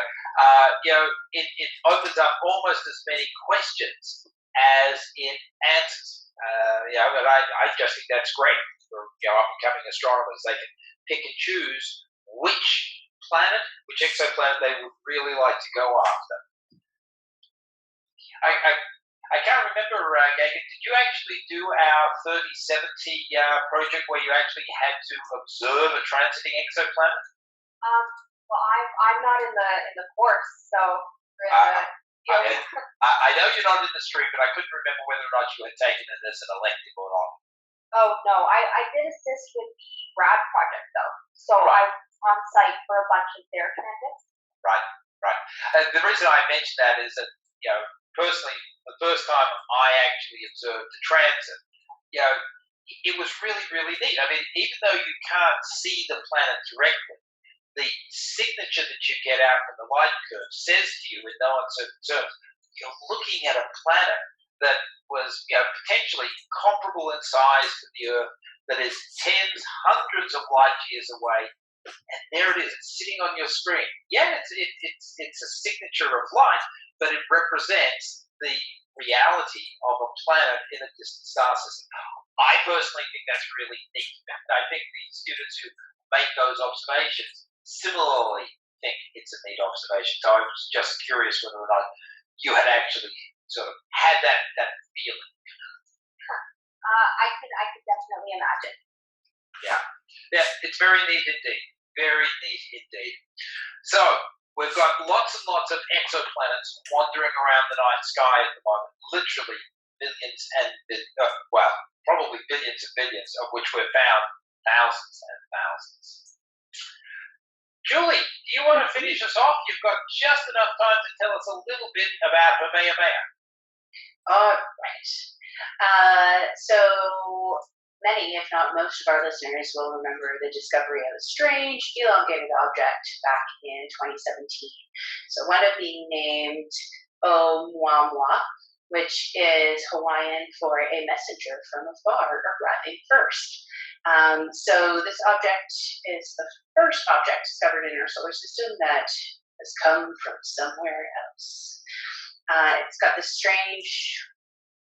it opens up almost as many questions as it answers. But I just think that's great for up-and-coming astronomers. They can pick and choose which exoplanet they would really like to go after. I can't remember, Gagan, did you actually do our 3070 project where you actually had to observe a transiting exoplanet? Well, I'm not in the course, so I know you're not in the stream, but I couldn't remember whether or not you had taken it as an elective or not. Oh, no. I did assist with the grad project, though. So Right. I was on site for a bunch of their transits. Right. And the reason I mention that is that, personally, the first time I actually observed the transit, it was really, really neat. I mean, even though you can't see the planet directly, the signature that you get out from the light curve says to you in no uncertain terms, you're looking at a planet that was potentially comparable in size to the Earth, that is tens, hundreds of light years away, and there it is, it's sitting on your screen. Yeah, it's a signature of light, but it represents the reality of a planet in a distant star system. I personally think that's really neat. I think the students who make those observations similarly think it's a neat observation. So I was just curious whether or not you had actually sort of had that feeling. I could definitely imagine. Yeah, it's very neat indeed. Very neat indeed. So we've got lots and lots of exoplanets wandering around the night sky at the moment. Literally billions and probably billions and billions, of which we've found thousands and thousands. Julie, do you want to finish us off? You've got just enough time to tell us a little bit about Haumea. All right. So many, if not most of our listeners will remember the discovery of a strange elongated object back in 2017. So one of being named Oumuamua, which is Hawaiian for a messenger from afar arriving first. So this object is the first object discovered in our solar system that has come from somewhere else. It's got this strange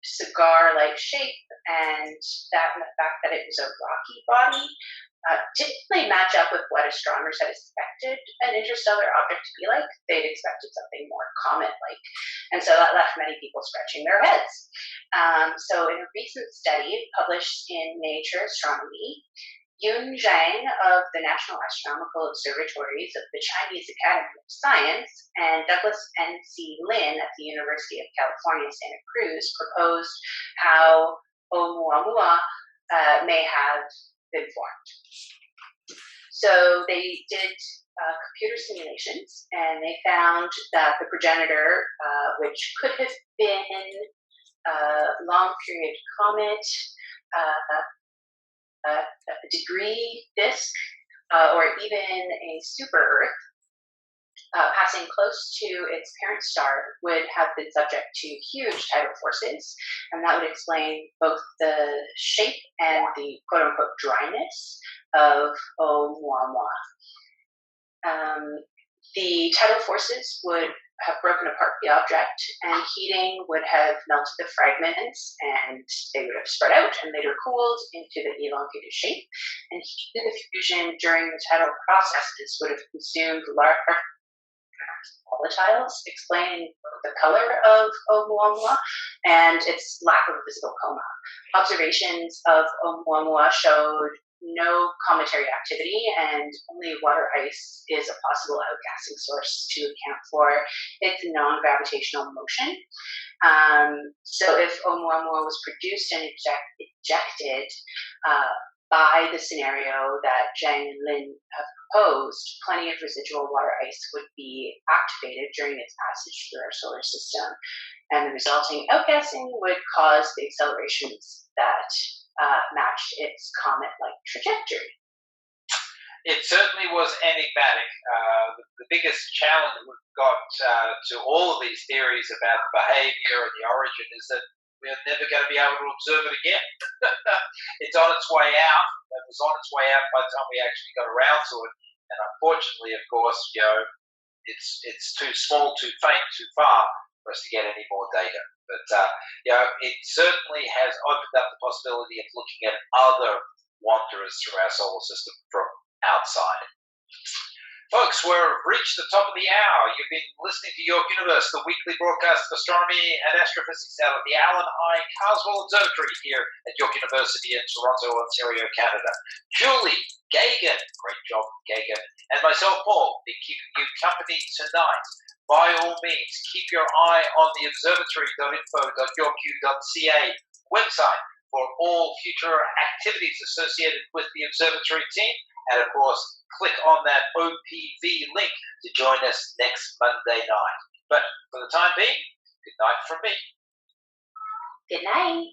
cigar-like shape, and that and the fact that it was a rocky body didn't really match up with what astronomers had expected an interstellar object to be like. They'd expected something more comet-like, and so that left many people scratching their heads. So in a recent study published in Nature Astronomy, Yun Zhang of the National Astronomical Observatories of the Chinese Academy of Science and Douglas N.C. Lin at the University of California, Santa Cruz proposed how Oumuamua may have been formed. So they did computer simulations, and they found that the progenitor, which could have been a long-period comet, a degree disk, or even a super Earth, passing close to its parent star, would have been subject to huge tidal forces, and that would explain both the shape and the quote-unquote dryness of Oumuamua. The tidal forces would have broken apart the object, and heating would have melted the fragments, and they would have spread out and later cooled into the elongated shape. And heat and diffusion during the tidal processes would have consumed large volatiles, explaining the color of Oumuamua and its lack of visible coma. Observations of Oumuamua showed no cometary activity, and only water ice is a possible outgassing source to account for its non-gravitational motion. So if Oumuamua was produced and ejected by the scenario that Zhang and Lin have proposed, plenty of residual water ice would be activated during its passage through our solar system, and the resulting outgassing would cause the accelerations that matched its comet-like trajectory. It certainly was enigmatic. The biggest challenge we've got to all of these theories about the behavior and the origin is that we're never going to be able to observe it again. It's on its way out. It was on its way out by the time we actually got around to it. And unfortunately, of course, it's too small, too faint, too far for us to get any more data. But it certainly has opened up the possibility of looking at other wanderers through our solar system from outside. Folks, we've reached the top of the hour. You've been listening to York Universe, the weekly broadcast of astronomy and astrophysics out of the Alan I. Carswell Observatory here at York University in Toronto, Ontario, Canada. Julie Gagan, great job, Gagan, and myself, Paul, been keeping you company tonight. by all means, keep your eye on the observatory.info.yorku.ca website for all future activities associated with the observatory team. And of course, click on that OPV link to join us next Monday night. But for the time being, good night from me. Good night.